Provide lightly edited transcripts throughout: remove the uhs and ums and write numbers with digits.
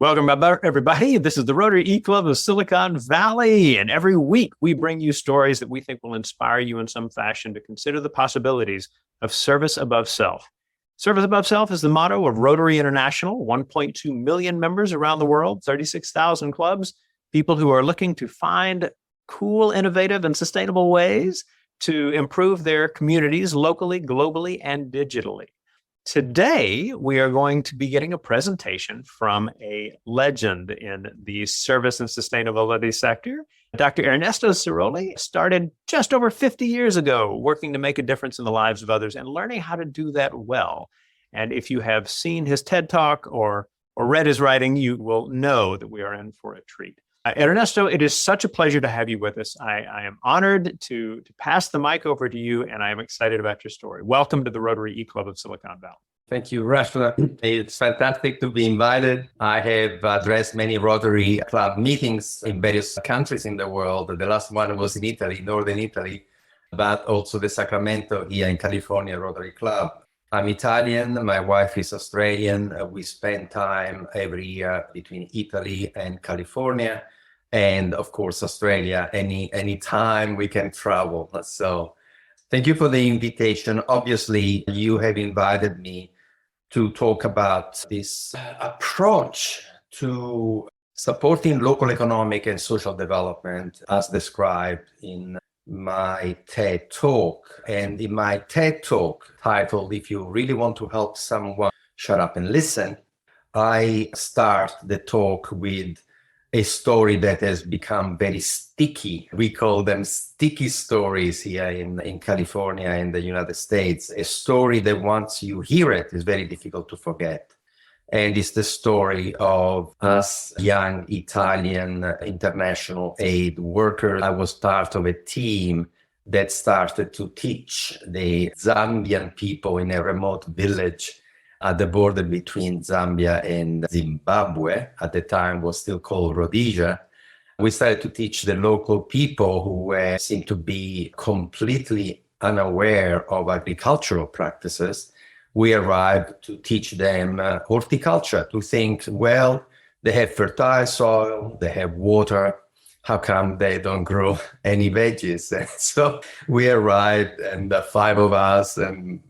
Welcome, everybody. This is the Rotary E-Club of Silicon Valley. And every week we bring you stories that we think will inspire you in some fashion to consider the possibilities of service above self. Service above self is the motto of Rotary International, 1.2 million members around the world, 36,000 clubs, people who are looking to find cool, innovative, and sustainable ways to improve their communities locally, globally, and digitally. Today, we are going to be getting a presentation from a legend in the service and sustainability sector. Dr. Ernesto Sirolli started just over 50 years ago working to make a difference in the lives of others and learning how to do that well. And if you have seen his TED Talk or read his writing, you will know that we are in for a treat. Ernesto, it is such a pleasure to have you with us. I am honored to pass the mic over to you, and I am excited about your story. Welcome to the Rotary E-Club of Silicon Valley. Thank you, Rashford. It's fantastic to be invited. I have addressed many Rotary Club meetings in various countries in the world. The last one was in Italy, Northern Italy, but also the Sacramento here in California Rotary Club. I'm Italian, my wife is Australian. We spend time every year between Italy and California, and of course, Australia, any time we can travel. So thank you for the invitation. Obviously, you have invited me to talk about this approach to supporting local economic and social development as described in my TED Talk. And in my TED Talk titled, "If you really want to help someone, shut up and listen," I start the talk with a story that has become very sticky. We call them sticky stories here in California and the United States. A story that once you hear it is very difficult to forget. And it's the story of us young Italian international aid workers. I was part of a team that started to teach the Zambian people in a remote village at the border between Zambia and Zimbabwe. At the time was still called Rhodesia. We started to teach the local people who seemed to be completely unaware of agricultural practices. We arrived to teach them horticulture, to think, well, they have fertile soil, they have water, how come they don't grow any veggies? And so we arrived, and 5 of us, and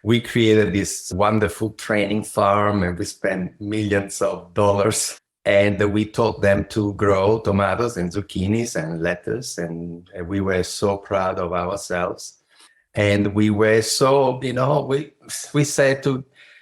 we created this wonderful training farm, and we spent millions of dollars. And we taught them to grow tomatoes and zucchinis and lettuce, and we were so proud of ourselves. And we were so, we said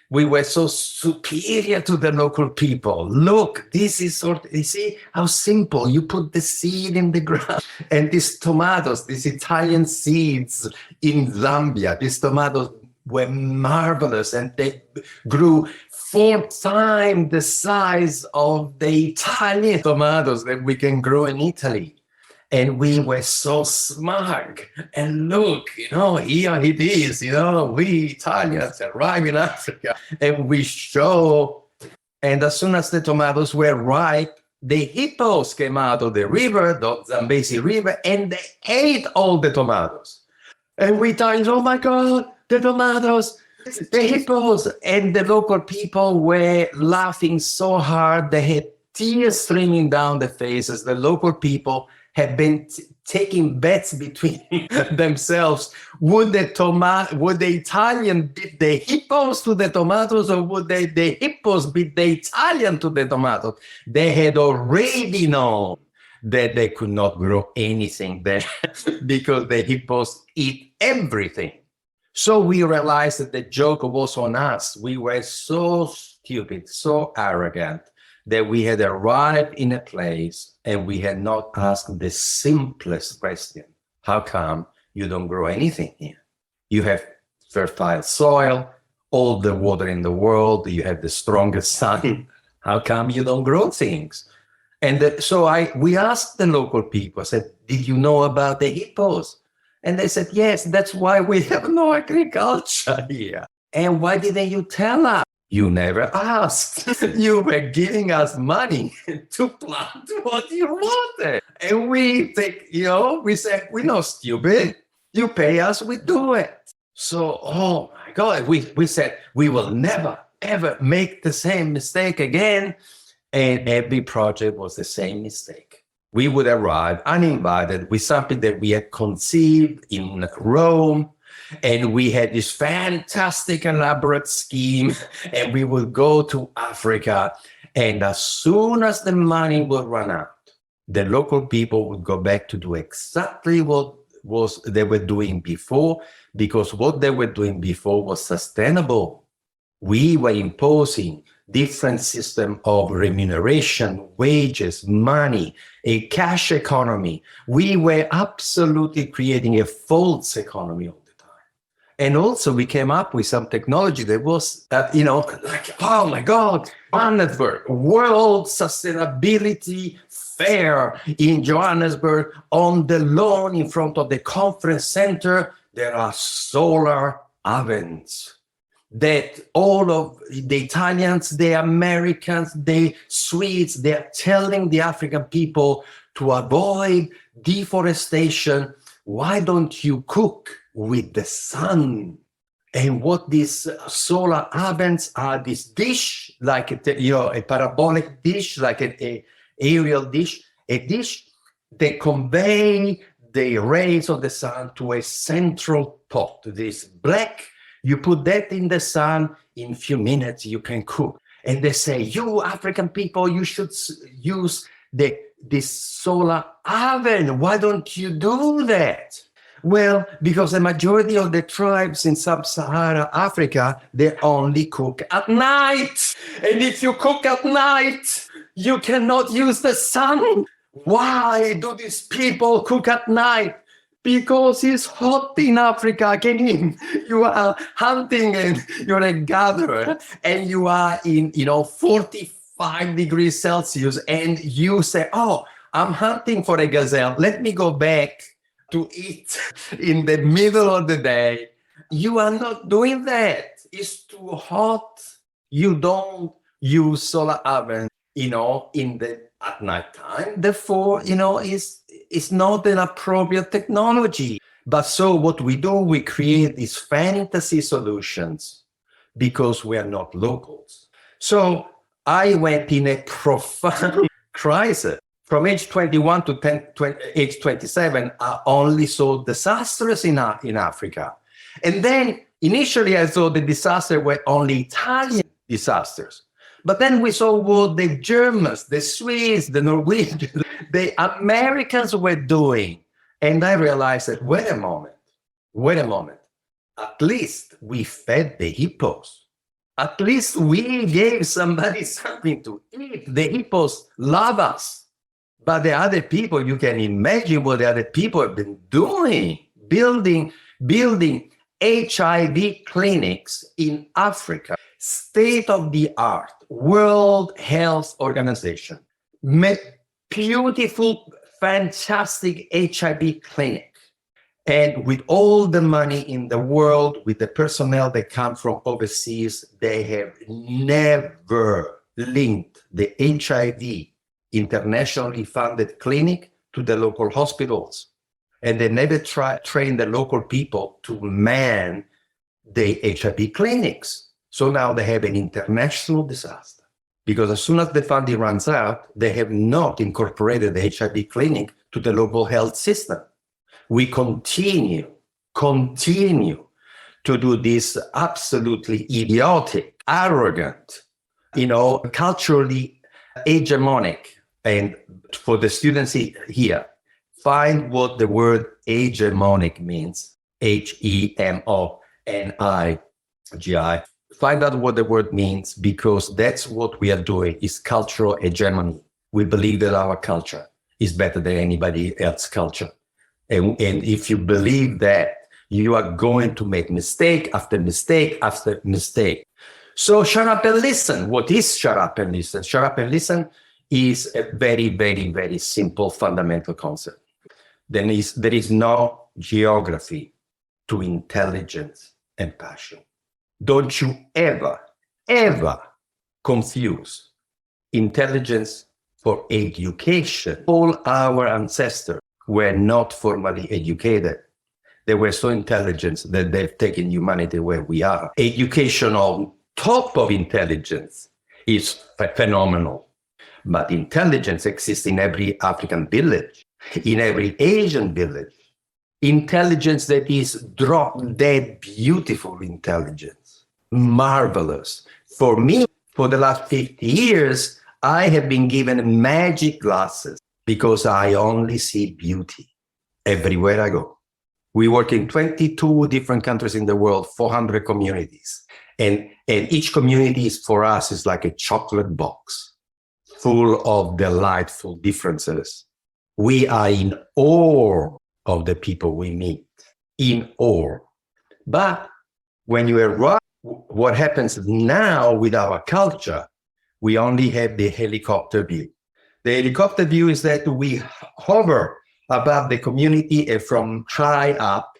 we were so superior to the local people. Look, this is you see how simple, you put the seed in the ground. And these tomatoes, these Italian seeds in Zambia, these tomatoes were marvelous, and they grew 4 times the size of the Italian tomatoes that we can grow in Italy. And we were so smart. And look, here it is, we Italians arrive in Africa, and we show. And as soon as the tomatoes were ripe, the hippos came out of the river, the Zambezi River, and they ate all the tomatoes. And we thought, oh my God, the tomatoes, the hippos. And the local people were laughing so hard, they had tears streaming down their faces. The local people had been taking bets between themselves. Would the Italian beat the hippos to the tomatoes, or would the hippos beat the Italian to the tomatoes? They had already known that they could not grow anything there because the hippos eat everything. So we realized that the joke was on us. We were so stupid, so arrogant, that we had arrived in a place and we had not asked the simplest question. How come you don't grow anything here? You have fertile soil, all the water in the world, you have the strongest sun. How come you don't grow things? And so we asked the local people, I said, did you know about the hippos? And they said, yes, that's why we have no agriculture here. And why didn't you tell us? You never asked. You were giving us money to plant what you wanted. And we think, we said, we're not stupid. You pay us, we do it. So, oh my God, we said, we will never, ever make the same mistake again. And every project was the same mistake. We would arrive uninvited with something that we had conceived in Rome, and we had this fantastic elaborate scheme, and we would go to Africa, and as soon as the money would run out, the local people would go back to do exactly what they were doing before, because what they were doing before was sustainable. We were imposing different system of remuneration, wages, money, a cash economy. We were absolutely creating a false economy all the time. And also we came up with some technology that was, like, oh my God, Johannesburg, World Sustainability Fair in Johannesburg. On the lawn in front of the conference center, there are solar ovens that all of the Italians, the Americans, the Swedes, they're telling the African people to avoid deforestation. Why don't you cook with the sun? And what these solar ovens are, this dish, like a parabolic dish, like an aerial dish, a dish that convey the rays of the sun to a central pot, this black. You put that in the sun, in a few minutes you can cook. And they say, you African people, you should use this solar oven. Why don't you do that? Well, because the majority of the tribes in sub-Saharan Africa, they only cook at night. And if you cook at night, you cannot use the sun. Why do these people cook at night? Because it's hot in Africa. You are hunting and you're a gatherer and you are in, 45 degrees Celsius and you say, oh, I'm hunting for a gazelle. Let me go back to eat in the middle of the day. You are not doing that. It's too hot. You don't use solar oven, at night time. Therefore, it's not an appropriate technology. But so what we do, we create these fantasy solutions because we are not locals. So I went in a profound crisis. From age 21 to age 27, I only saw disasters in Africa. And then initially I thought the disasters were only Italian disasters. But then we saw what the Germans, the Swedes, the Norwegians, the Americans were doing. And I realized that, wait a moment. At least we fed the hippos. At least we gave somebody something to eat. The hippos love us. But the other people, you can imagine what the other people have been doing, building HIV clinics in Africa. State-of-the-art, World Health Organization, beautiful, fantastic HIV clinic. And with all the money in the world, with the personnel that come from overseas, they have never linked the HIV internationally funded clinic to the local hospitals. And they never train the local people to man the HIV clinics. So now they have an international disaster because as soon as the funding runs out, they have not incorporated the HIV clinic to the local health system. We continue to do this absolutely idiotic, arrogant, culturally hegemonic. And for the students here, find what the word hegemonic means. H-E-M-O-N-I-G-I. Find out what the word means, because that's what we are doing, is cultural hegemony. We believe that our culture is better than anybody else's culture. And if you believe that, you are going to make mistake after mistake after mistake. So shut up and listen. What is shut up and listen? Shut up and listen is a very, very, very simple fundamental concept. There is no geography to intelligence and passion. Don't you ever confuse intelligence for education. All our ancestors were not formally educated. They were so intelligent that they've taken humanity where we are. Education on top of intelligence is phenomenal. But intelligence exists in every African village, in every Asian village. Intelligence that is drop dead beautiful intelligence, marvelous. For me, for the last 50 years, I have been given magic glasses because I only see beauty everywhere I go. We work in 22 different countries in the world, 400 communities. And each community for us is like a chocolate box full of delightful differences. We are in awe of the people we meet, in awe. But when you arrive, what happens now with our culture, we only have the helicopter view. The helicopter view is that we hover above the community, and from high up,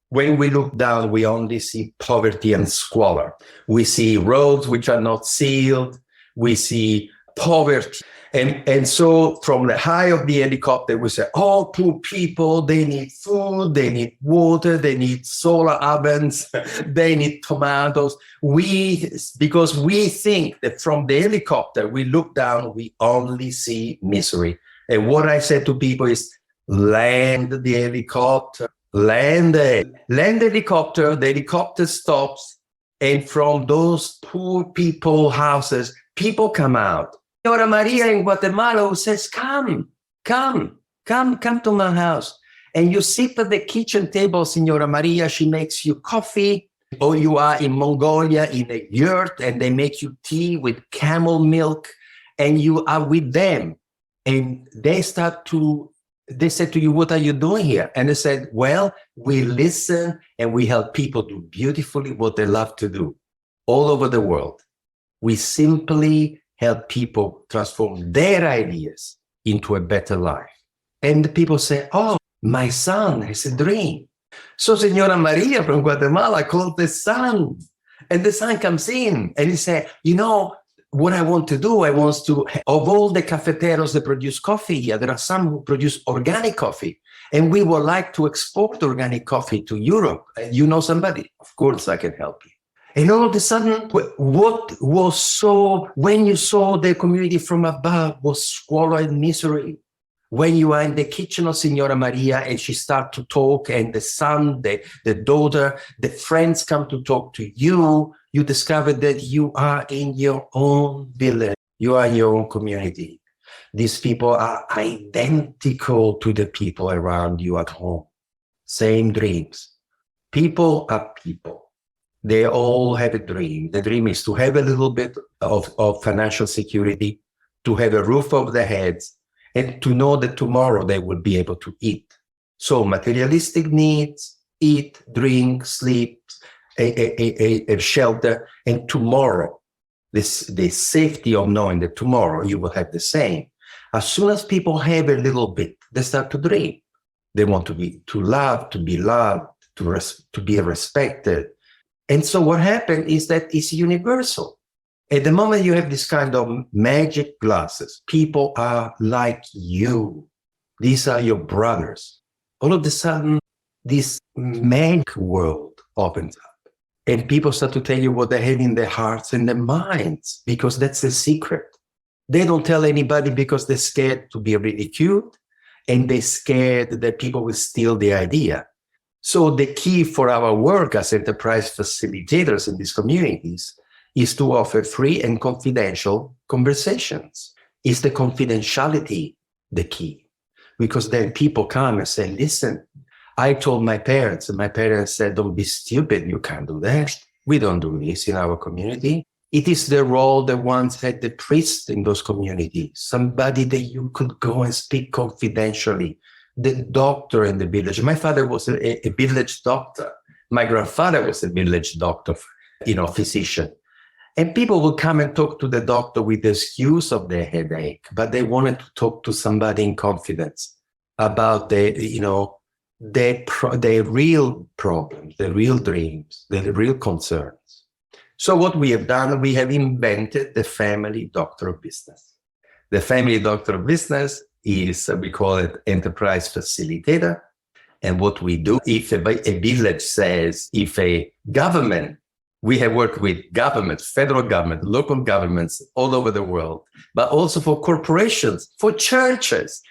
when we look down, we only see poverty and squalor. We see roads which are not sealed. We see poverty. And so from the high of the helicopter, we say, oh, poor people, they need food, they need water, they need solar ovens, they need tomatoes. Because we think that from the helicopter, we look down, we only see misery. And what I said to people is, land the helicopter, land the helicopter, the helicopter stops, and from those poor people houses, people come out. Senora Maria in Guatemala who says, come to my house. And you sit at the kitchen table, Senora Maria, she makes you coffee. Or you are in Mongolia in a yurt and they make you tea with camel milk and you are with them. And they said to you, what are you doing here? And they said, well, we listen and we help people do beautifully what they love to do all over the world. We simply help people transform their ideas into a better life. And the people say, oh, my son has a dream. So Senora Maria from Guatemala called the son. And the son comes in and he said, you know, what I want to do, I want to, of all the cafeteros that produce coffee here, there are some who produce organic coffee. And we would like to export organic coffee to Europe. You know somebody? Of course, I can help you. And all of a sudden, what was so, when you saw the community from above was squalor and misery. When you are in the kitchen of Senora Maria and she starts to talk and the son, the daughter, the friends come to talk to you, you discover that you are in your own village. You are in your own community. These people are identical to the people around you at home. Same dreams. People are people. They all have a dream. The dream is to have a little bit of financial security, to have a roof over their heads, and to know that tomorrow they will be able to eat. So materialistic needs, eat, drink, sleep, a shelter, and tomorrow, the safety of knowing that tomorrow you will have the same. As soon as people have a little bit, they start to dream. They want to be loved, to be respected. And so what happened is that it's universal. At the moment you have this kind of magic glasses, people are like you. These are your brothers. All of a sudden, this magic world opens up. And people start to tell you what they have in their hearts and their minds, because that's the secret. They don't tell anybody because they're scared to be ridiculed, and they're scared that people will steal the idea. So the key for our work as enterprise facilitators in these communities is to offer free and confidential conversations. Is the confidentiality the key? Because then people come and say, listen, I told my parents, and my parents said, don't be stupid, you can't do that. We don't do this in our community. It is the role that once had the priest in those communities, somebody that you could go and speak confidentially. The doctor in the village. My father was a village doctor. My grandfather was a village doctor, physician. And people would come and talk to the doctor with the excuse of their headache, but they wanted to talk to somebody in confidence about their real problems, their real dreams, their real concerns. So what we have done, we have invented the family doctor of business. The family doctor of business is, we call it enterprise facilitator. And what we do, if a village says, if a government We have worked with governments, federal government, local governments all over the world, but also for corporations, for churches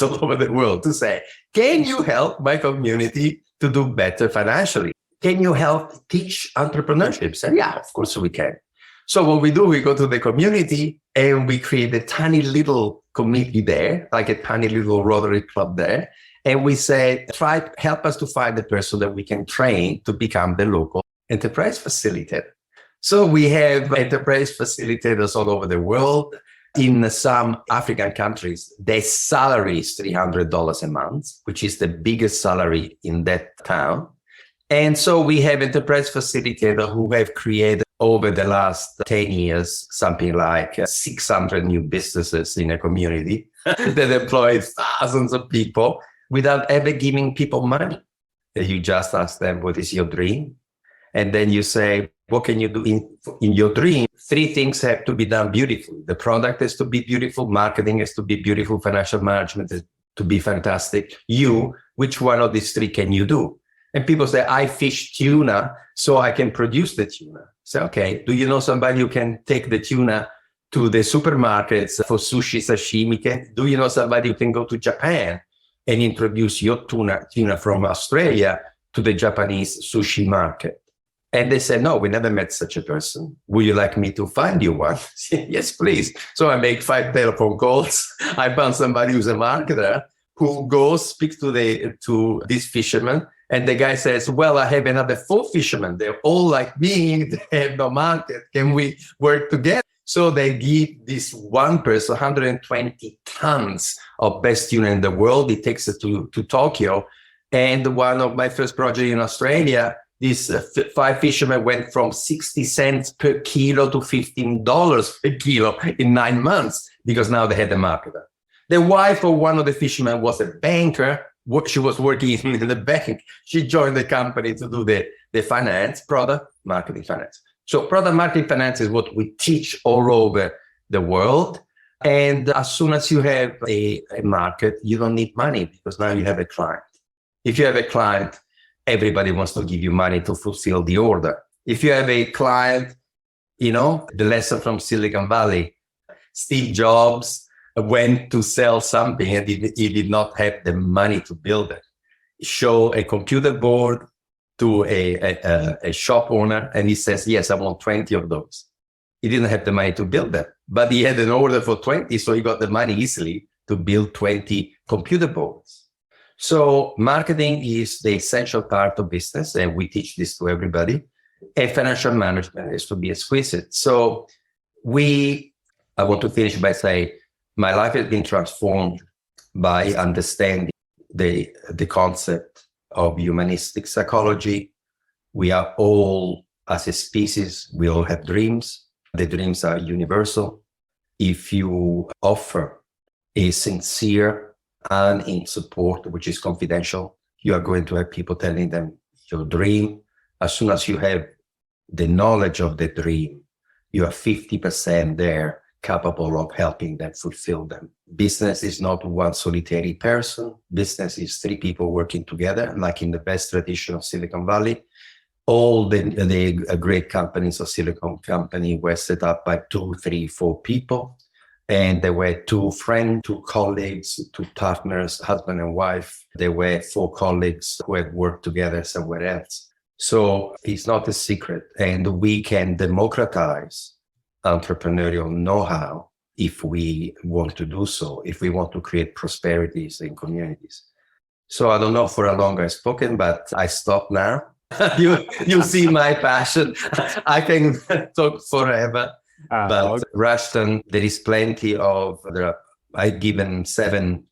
all over the world to say, can you help my community to do better financially? Can you help teach entrepreneurship? So, yeah, of course we can. So what we do, we go to the community and we create a tiny little committee there, like a tiny little Rotary club there. And we say, help us to find the person that we can train to become the local enterprise facilitator. So we have enterprise facilitators all over the world. In some African countries, their salary is $300 a month, which is the biggest salary in that town. And so we have enterprise facilitators who have created over the last 10 years, something like 600 new businesses in a community that employ thousands of people without ever giving people money. You just ask them, what is your dream? And then you say, what can you do in your dream? 3 things have to be done beautifully. The product has to be beautiful. Marketing has to be beautiful. Financial management has to be fantastic. Which one of these 3 can you do? And people say, I fish tuna, so I can produce the tuna. Say, okay, do you know somebody who can take the tuna to the supermarkets for sushi, sashimi? Do you know somebody who can go to Japan and introduce your tuna from Australia to the Japanese sushi market? And they said, no, we never met such a person. Would you like me to find you one? Yes, please. So I make 5 telephone calls. I found somebody who's a marketer who goes, speaks to this fisherman. And the guy says, well, I have another 4 fishermen. They're all like me. They have no market. Can we work together? So they give this one person 120 tons of best tuna in the world. He takes it to Tokyo. And one of my first projects in Australia, these 5 fishermen went from 60 cents per kilo to $15 per kilo in 9 months because now they had a marketer. The wife of one of the fishermen was a banker. She was working in the bank. She joined the company to do the finance, product marketing finance. So product marketing finance is what we teach all over the world. And as soon as you have a market, you don't need money because now you have a client. If you have a client, everybody wants to give you money to fulfill the order. If you have a client, the lesson from Silicon Valley, Steve Jobs went to sell something and he did not have the money to build it. Show a computer board to a shop owner and he says, yes, I want 20 of those. He didn't have the money to build them, but he had an order for 20, so he got the money easily to build 20 computer boards. So marketing is the essential part of business, and we teach this to everybody. And financial management is to be exquisite. So I want to finish by saying, my life has been transformed by understanding the concept of humanistic psychology. We are all, as a species, we all have dreams. The dreams are universal. If you offer a sincere and in support, which is confidential, you are going to have people telling them your dream. As soon as you have the knowledge of the dream, you are 50% there, capable of helping them fulfill them. Business is not one solitary person. Business is 3 people working together, like in the best tradition of Silicon Valley. All the great companies of Silicon Valley were set up by 2, 3, 4 people. And there were 2 friends, 2 colleagues, 2 partners, husband and wife. There were 4 colleagues who had worked together somewhere else. So it's not a secret. And we can democratize entrepreneurial know-how if we want to do so, if we want to create prosperities in communities. So I don't know for how long I've spoken, but I stop now. You see my passion. I can talk forever. But Rushton, there is plenty of, I've given 7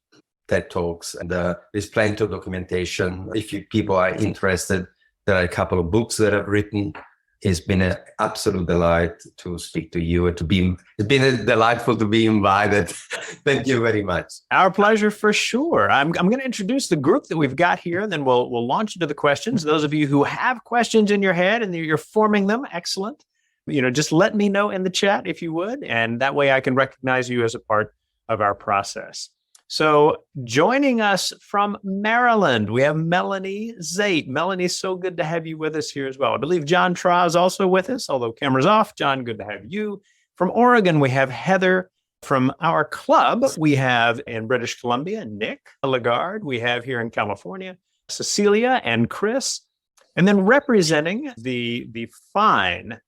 TED Talks, and there's plenty of documentation. If people are interested, there are a couple of books that I've written. It's been an absolute delight to speak to you and it's been delightful to be invited. Thank you very much. Our pleasure for sure. I'm going to introduce the group that we've got here, and then we'll launch into the questions. Those of you who have questions in your head and you're forming them, excellent. Just let me know in the chat if you would, and that way I can recognize you as a part of our process. So joining us from Maryland, we have Melanie Zate. Melanie, so good to have you with us here as well. I believe John Tra is also with us, although camera's off. John, good to have you. From Oregon, we have Heather. From our club, we have in British Columbia, Nick Lagarde. We have here in California, Cecilia and Chris. And then representing the fine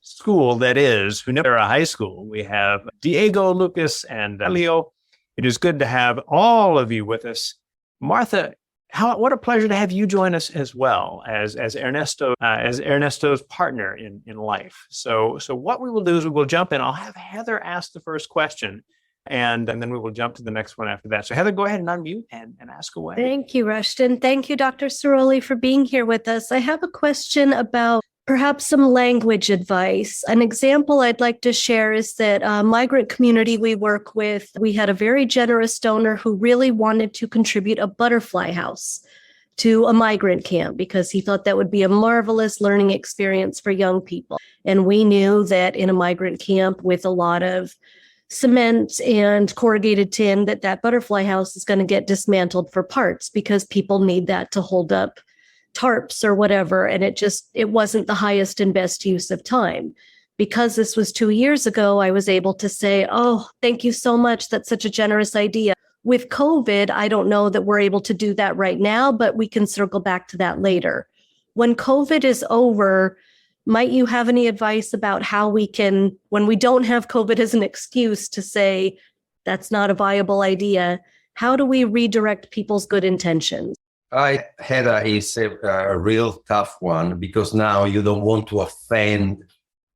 school that is Junipero High School, we have Diego, Lucas, and Leo. It is good to have all of you with us. Martha, what a pleasure to have you join us as well as Ernesto, as Ernesto's partner in life. So what we will do is we will jump in. I'll have Heather ask the first question, and then we will jump to the next one after that. So Heather, go ahead and unmute and ask away. Thank you, Rushton. Thank you, Dr. Sirolli, for being here with us. I have a question about perhaps some language advice. An example I'd like to share is that a migrant community we work with, we had a very generous donor who really wanted to contribute a butterfly house to a migrant camp because he thought that would be a marvelous learning experience for young people. And we knew that in a migrant camp with a lot of cement and corrugated tin, that butterfly house is going to get dismantled for parts because people need that to hold up tarps or whatever. And it wasn't the highest and best use of time. Because this was 2 years ago, I was able to say, oh, thank you so much. That's such a generous idea. With COVID, I don't know that we're able to do that right now, but we can circle back to that later. When COVID is over, might you have any advice about how we can, when we don't have COVID as an excuse to say, that's not a viable idea, how do we redirect people's good intentions? Heather, is a real tough one because now you don't want to offend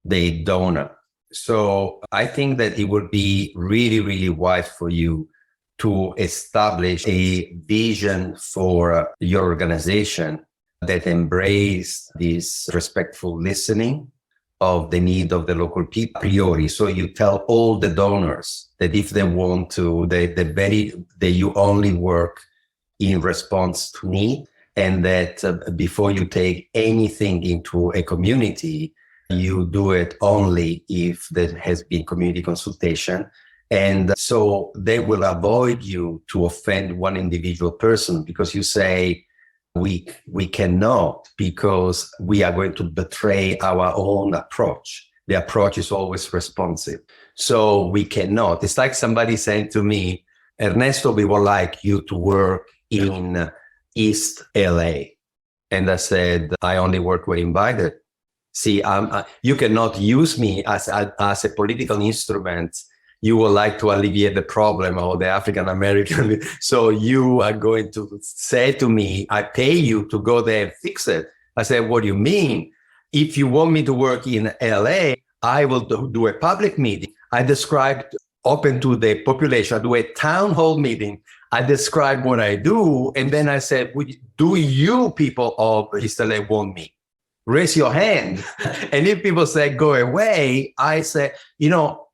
the donor. So I think that it would be really, really wise for you to establish a vision for your organization that embrace this respectful listening of the need of the local people a priori. So you tell all the donors that if they want to, that you only work in response to need, and that before you take anything into a community, you do it only if there has been community consultation. And so they will avoid you to offend one individual person because you say, we cannot because we are going to betray our own approach. The approach is always responsive. So we cannot. It's like somebody saying to me, Ernesto, we would like you to work in East LA. And I said, I only work where invited. See, you cannot use me as a political instrument. You would like to alleviate the problem of the African American. So you are going to say to me, I pay you to go there and fix it. I said, what do you mean? If you want me to work in LA, I will do a public meeting. I described open to the population. I do a town hall meeting. I describe what I do. And then I said, do you people of East LA want me? Raise your hand. And if people say, go away, I say,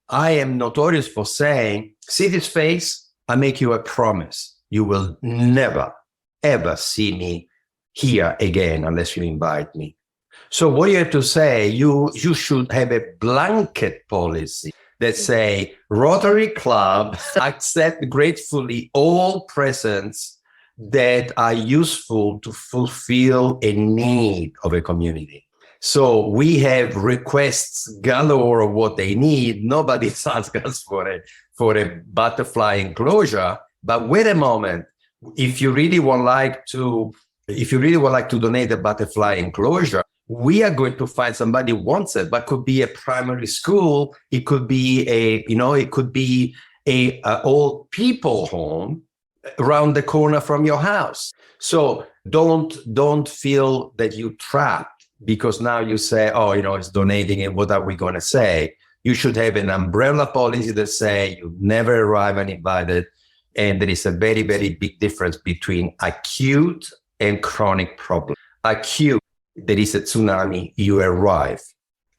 I am notorious for saying, see this face? I make you a promise. You will never, ever see me here again unless you invite me. So what you have to say, you should have a blanket policy that say Rotary Club accept gratefully all presents that are useful to fulfill a need of a community. So we have requests galore of what they need. Nobody asks us for a butterfly enclosure. But wait a moment, if you really would like to donate a butterfly enclosure, we are going to find somebody who wants it, but could be a primary school. It could be a old people home around the corner from your house. So don't feel that you're trapped because now you say, it's donating and what are we going to say? You should have an umbrella policy that say you never arrive uninvited. And there is a very, very big difference between acute and chronic problem. Acute, there is a tsunami, you arrive.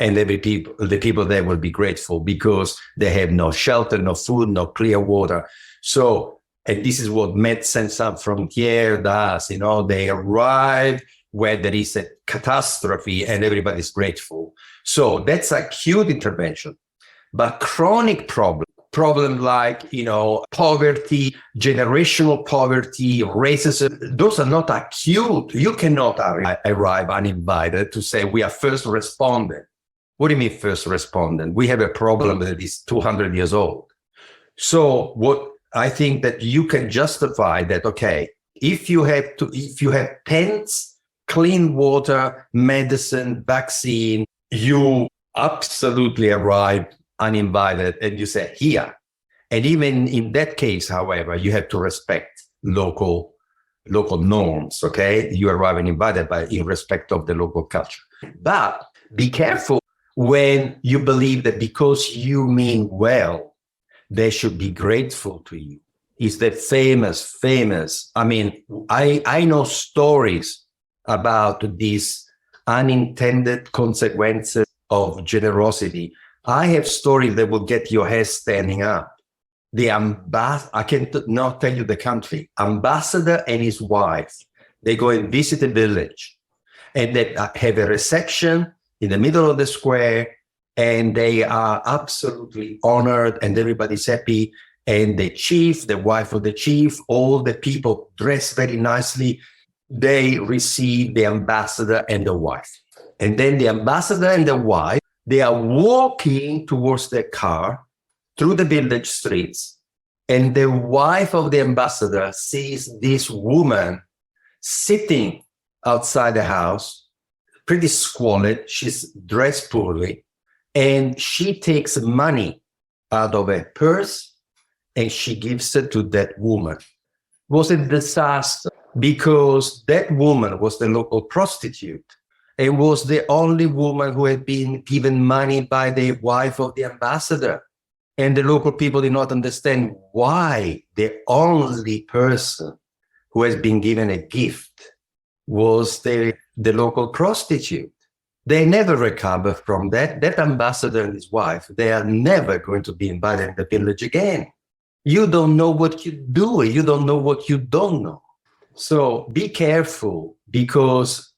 And the people there will be grateful because they have no shelter, no food, no clear water. So, and this is what Médecins Sans Frontières does. They arrive where there is a catastrophe and everybody's grateful. So that's acute intervention. But chronic problem, problems like, poverty, generational poverty, racism, those are not acute. You cannot arrive uninvited to say we are first respondent. What do you mean first respondent? We have a problem that is 200 years old. So what I think that you can justify that, okay, if you have tents, clean water, medicine, vaccine, you absolutely arrive uninvited and you say here. And even in that case, however, you have to respect local norms, okay? You arrive uninvited by in respect of the local culture. But be careful when you believe that because you mean well, they should be grateful to you. It's the famous. I mean, I know stories about these unintended consequences of generosity. I have stories that will get your hair standing up. I can not tell you the country. Ambassador and his wife, they go and visit a village, and they have a reception in the middle of the square, and they are absolutely honored, and everybody's happy. And the chief, the wife of the chief, all the people dressed very nicely, they receive the ambassador and the wife. And then the ambassador and the wife, they are walking towards their car through the village streets. And the wife of the ambassador sees this woman sitting outside the house, pretty squalid. She's dressed poorly. And she takes money out of her purse and she gives it to that woman. It was a disaster because that woman was the local prostitute and was the only woman who had been given money by the wife of the ambassador. And the local people did not understand why the only person who has been given a gift was the local prostitute. They never recover from that. That ambassador and his wife, they are never going to be invited in the village again. You don't know what you do. You don't know what you don't know. So be careful, because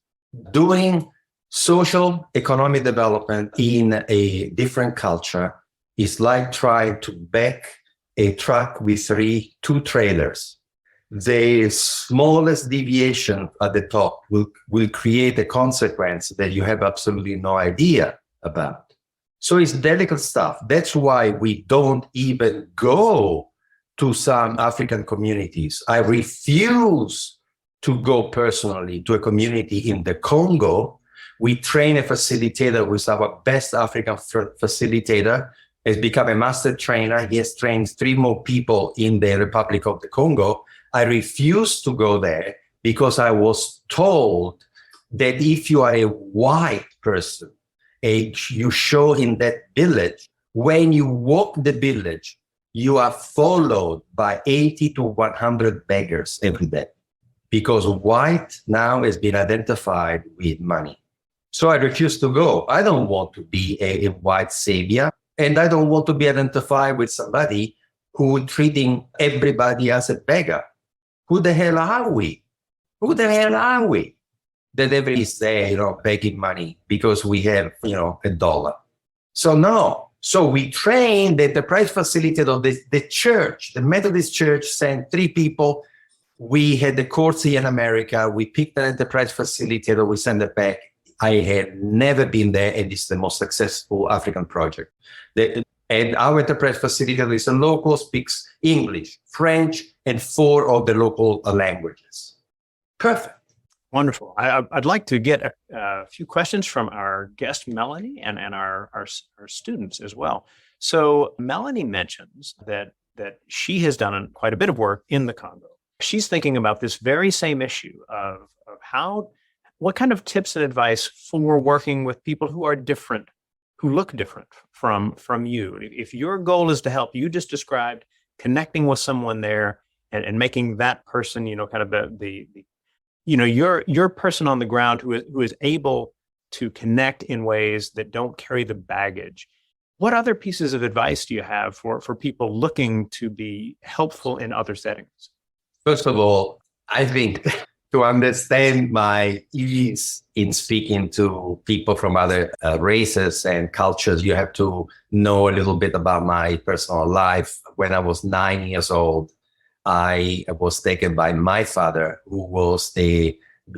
doing social economic development in a different culture is like trying to back a truck with two trailers. The smallest deviation at the top will create a consequence that you have absolutely no idea about. So it's delicate stuff. That's why we don't even go to some African communities. I refuse to go personally to a community in the Congo. We train a facilitator who is our best African facilitator, has become a master trainer. He has trained 3 more people in the Republic of the Congo. I refused to go there because I was told that if you are a white person, you show in that village, when you walk the village, you are followed by 80 to 100 beggars every day, because white now has been identified with money. So I refuse to go. I don't want to be a white savior, and I don't want to be identified with somebody who is treating everybody as a beggar. Who the hell are we? Who the hell are we? That everybody is there, begging money because we have, $1. So no. So we trained the enterprise facilitator of the church. The Methodist Church sent 3 people. We had the course here in America. We picked an enterprise facilitator. We sent it back. I had never been there, and it's the most successful African project. And our enterprise facilitator is a local, speaks English, French, and 4 of the local languages. Perfect. Wonderful. I'd like to get a few questions from our guest, Melanie, and our students as well. So Melanie mentions that she has done quite a bit of work in the Congo. She's thinking about this very same issue of what kind of tips and advice for working with people who are different, who look different from you. If your goal is to help, you just described connecting with someone there and making that person, kind of the your person on the ground who is able to connect in ways that don't carry the baggage. What other pieces of advice do you have for people looking to be helpful in other settings? First of all, I think to understand my ease in speaking to people from other races and cultures, you have to know a little bit about my personal life. When I was 9 years old, I was taken by my father,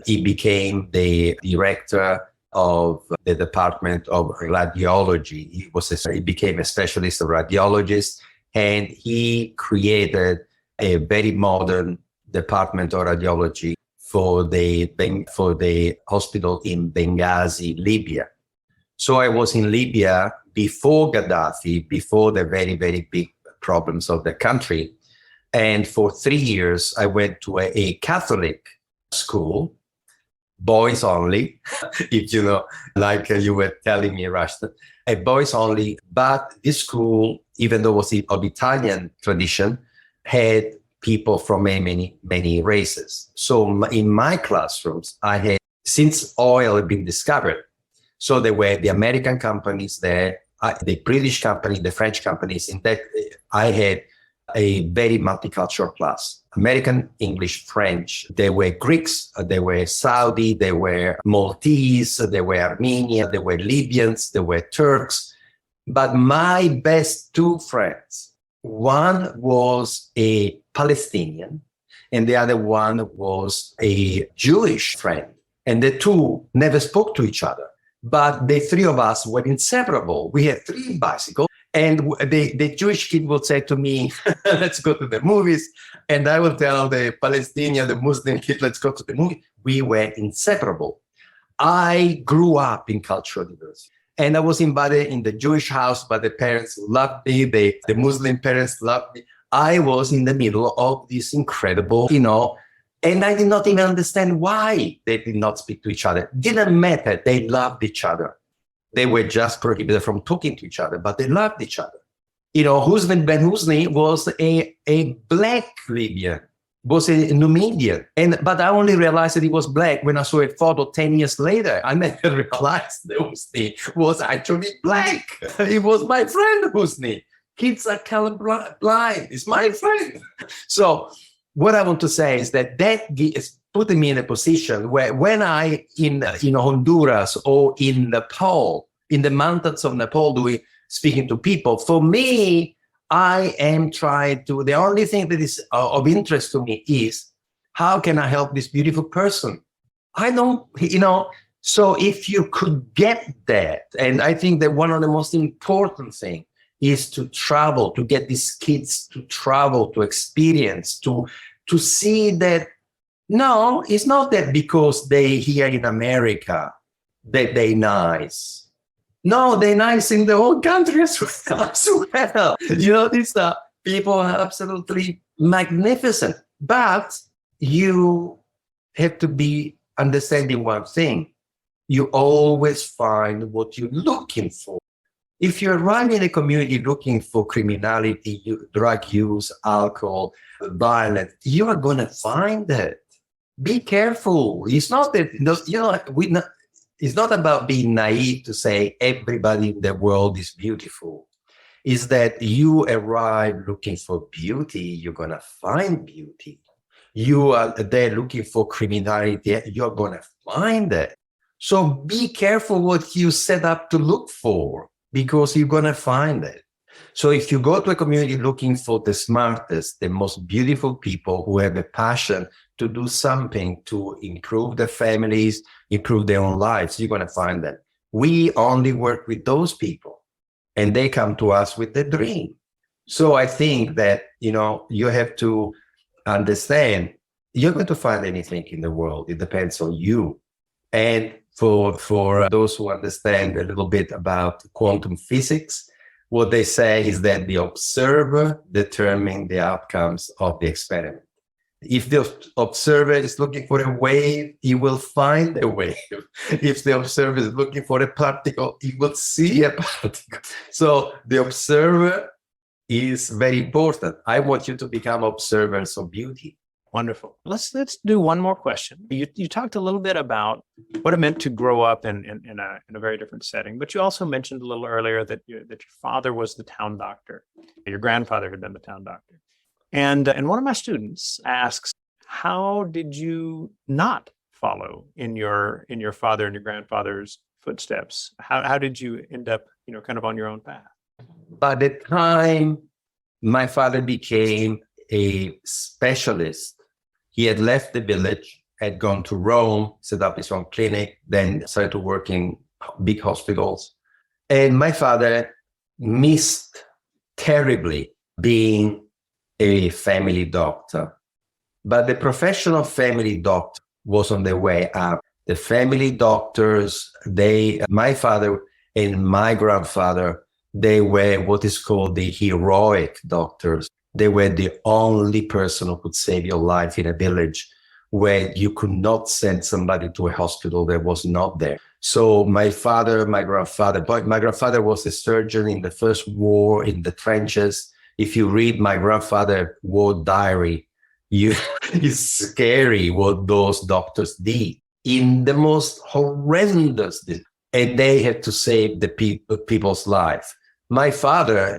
he became the director of the Department of Radiology. He became a specialist, a radiologist, and he created a very modern Department of Radiology for the hospital in Benghazi, Libya. So I was in Libya before Gaddafi, before the very, very big problems of the country. And for 3 years, I went to a Catholic school, boys only, if you know, like you were telling me, Rashta, a boys only. But this school, even though it was of Italian tradition, had people from many, many races. So in my classrooms, I had, since oil had been discovered, so there were the American companies there, the British company, the French companies. In that, I had a very multicultural class. American, English, French. There were Greeks, there were Saudi, there were Maltese, there were Armenian, there were Libyans, there were Turks. But my best two friends, one was a Palestinian and the other one was a Jewish friend. And the two never spoke to each other. But the three of us were inseparable. We had 3 bicycles. And the Jewish kid would say to me, let's go to the movies. And I will tell the Palestinian, the Muslim kid, let's go to the movie. We were inseparable. I grew up in cultural diversity. And I was invited in the Jewish house by the parents who loved me. The Muslim parents loved me. I was in the middle of this incredible, and I did not even understand why they did not speak to each other. Didn't matter. They loved each other. They were just prohibited from talking to each other, but they loved each other. Husni Ben Husni was a black Libyan, was a Numidian. But I only realized that he was black when I saw a photo 10 years later. I never realized that Husni was actually black. He was my friend, Husni. Kids are colorblind. He's my friend. So what I want to say is that is putting me in a position where when I in Honduras or in Nepal, in the mountains of Nepal, speaking to people, for me, I am trying to, the only thing that is of interest to me is how can I help this beautiful person? I don't, so if you could get that, and I think that one of the most important things is to travel, to get these kids to travel, to experience, to see that, no, it's not that because they here in America that they nice. No, they're nice in the whole country as well. These people are absolutely magnificent. But you have to be understanding one thing. You always find what you're looking for. If you arrive in a community looking for criminality, drug use, alcohol, violence, you are going to find it. Be careful. It's not that, it's not about being naive to say everybody in the world is beautiful. It's that you arrive looking for beauty, you're going to find beauty. You are there looking for criminality, you're going to find it. So be careful what you set up to look for, because you're going to find it. So if you go to a community looking for the smartest, the most beautiful people who have a passion to do something to improve their families, improve their own lives, you're going to find them. We only work with those people, and they come to us with a dream. So I think that, you have to understand you're going to find anything in the world. It depends on you. And for those who understand a little bit about quantum physics, what they say is that the observer determines the outcomes of the experiment. If the observer is looking for a wave, he will find a wave. If the observer is looking for a particle, he will see a particle. So the observer is very important. I want you to become observers of beauty. Wonderful. Let's do one more question. You talked a little bit about what it meant to grow up in a very different setting, but you also mentioned a little earlier that your father was the town doctor. Your grandfather had been the town doctor. And one of my students asks, how did you not follow in your father and your grandfather's footsteps? How did you end up, kind of on your own path? By the time my father became a specialist, he had left the village, had gone to Rome, set up his own clinic, then started to work in big hospitals. And my father missed terribly being a family doctor. But the profession of family doctor was on the way up. The family doctors, my father and my grandfather, they were what is called the heroic doctors. They were the only person who could save your life in a village where you could not send somebody to a hospital that was not there. So my grandfather was a surgeon in the first war in the trenches. If you read my grandfather's war diary, it's scary what those doctors did in the most horrendous, and they had to save the people's life. My father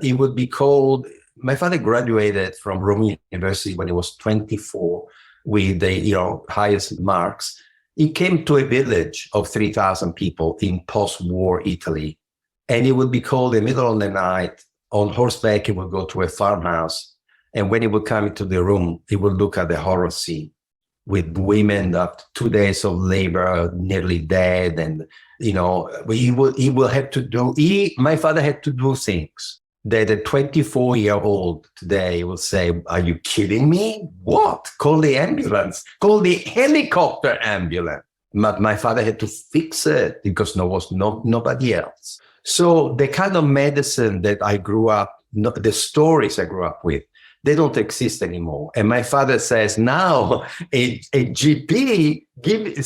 graduated from Rome University when he was 24 with the highest marks. He came to a village of 3,000 people in post-war Italy, and he would be called in the middle of the night on horseback. He would go to a farmhouse, and when he would come into the room, he would look at the horror scene with women after 2 days of labor, nearly dead, and my father had to do things that a 24-year-old today will say, are you kidding me? What? Call the ambulance. Call the helicopter ambulance. But my father had to fix it because there was nobody else. So the kind of medicine that I grew up, the stories I grew up with, they don't exist anymore. And my father says now a GP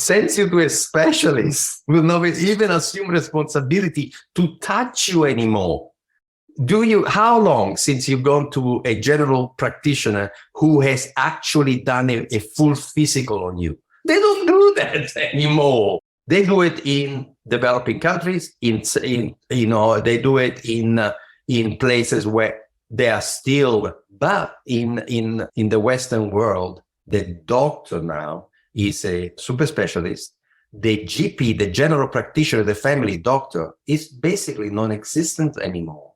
sends you to a specialist, will not even assume responsibility to touch you anymore. How long since you've gone to a general practitioner who has actually done a full physical on you? They don't do that anymore. They do it in developing countries. They do it in places where they are still. But in the Western world, the doctor now is a super specialist. The GP, the general practitioner, the family doctor, is basically non-existent anymore.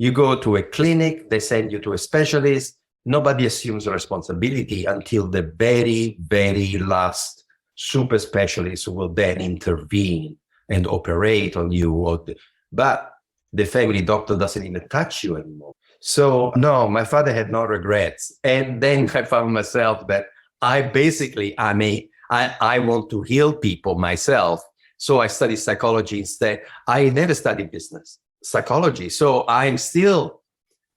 You go to a clinic, they send you to a specialist. Nobody assumes responsibility until the very, very last super specialist who will then intervene and operate on you. But the family doctor doesn't even touch you anymore. So no, my father had no regrets. And then I found myself that I want to heal people myself. So I studied psychology instead. I never studied business. Psychology. So I'm still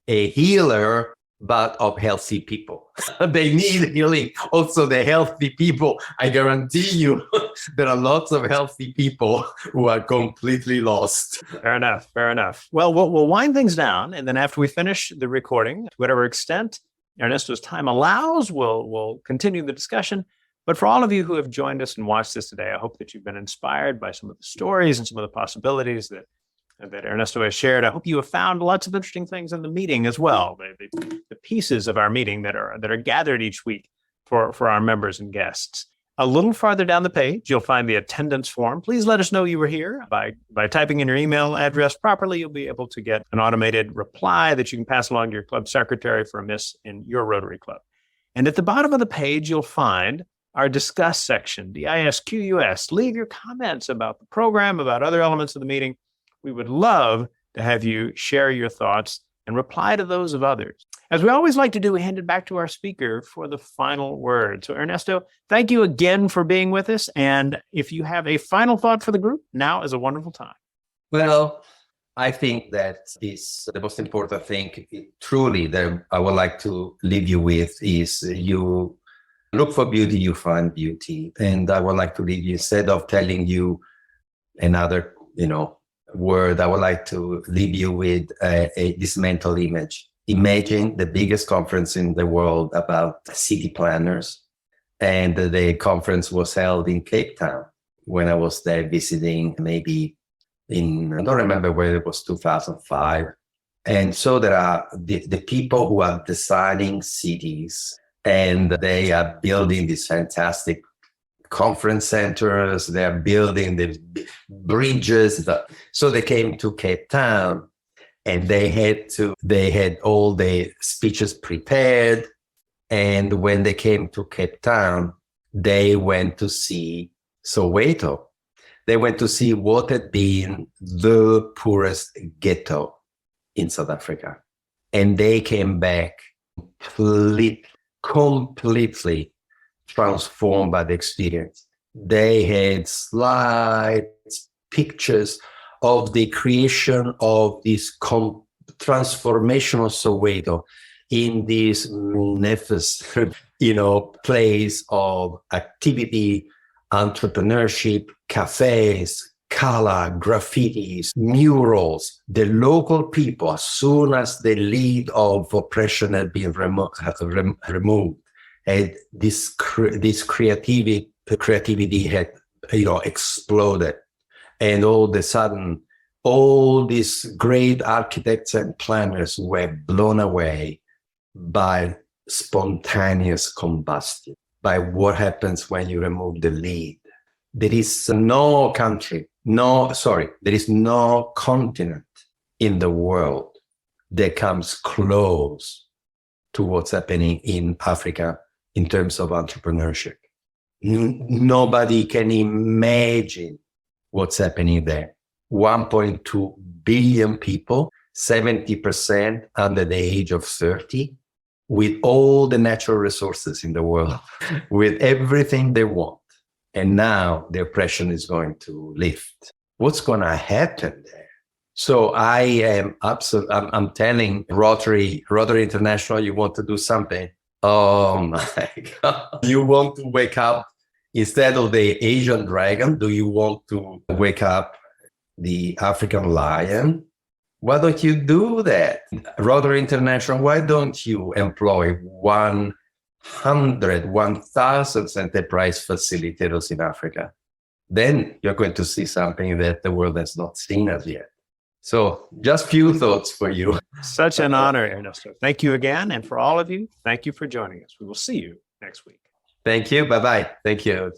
a healer, but of healthy people. They need healing. Also, the healthy people, I guarantee you, there are lots of healthy people who are completely lost. Fair enough. Well, we'll wind things down. And then after we finish the recording, to whatever extent Ernesto's time allows, we'll continue the discussion. But for all of you who have joined us and watched this today, I hope that you've been inspired by some of the stories and some of the possibilities that Ernesto has shared. I hope you have found lots of interesting things in the meeting as well. The pieces of our meeting that are gathered each week for our members and guests. A little farther down the page, you'll find the attendance form. Please let us know you were here. By typing in your email address properly, you'll be able to get an automated reply that you can pass along to your club secretary for a miss in your Rotary Club. And at the bottom of the page, you'll find our discuss section, DISQUS. Leave your comments about the program, about other elements of the meeting. We would love to have you share your thoughts and reply to those of others. As we always like to do, we hand it back to our speaker for the final word. So Ernesto, thank you again for being with us. And if you have a final thought for the group, now is a wonderful time. Well, I think that the most important thing, truly, that I would like to leave you with is you look for beauty, you find beauty. And I would like to leave you, instead of telling you another, word, I would like to leave you with this mental image. Imagine the biggest conference in the world about city planners. And the conference was held in Cape Town when I was there visiting, maybe I don't remember whether it was 2005. And so there are the people who are designing cities And they are building these fantastic conference centers. They are building the bridges. So they came to Cape Town, and they had all the speeches prepared. And when they came to Cape Town, they went to see Soweto. They went to see what had been the poorest ghetto in South Africa. And they came back completely transformed by the experience. They had slides, pictures of the creation of this transformational Soweto in this magnificent, place of activity, entrepreneurship, cafes, color, graffitis, murals. The local people, as soon as the lead of oppression had been removed, and this creativity had, exploded. And all of a sudden, all these great architects and planners were blown away by spontaneous combustion, by what happens when you remove the lead. There is no country, there is no continent in the world that comes close to what's happening in Africa in terms of entrepreneurship. Nobody can imagine what's happening there. 1.2 billion people, 70% under the age of 30, with all the natural resources in the world, with everything they want. And now the oppression is going to lift. What's going to happen there? So I'm telling Rotary International, you want to do something. Oh my God. You want to wake up, instead of the Asian dragon, do you want to wake up the African lion? Why don't you do that? Rotary International, why don't you employ 1,000 enterprise facilitators in Africa? Then you're going to see something that the world has not seen as yet. So just few thoughts for you. Such an honor, Ernesto. Thank you again. And for all of you, thank you for joining us. We will see you next week. Thank you. Bye-bye. Thank you.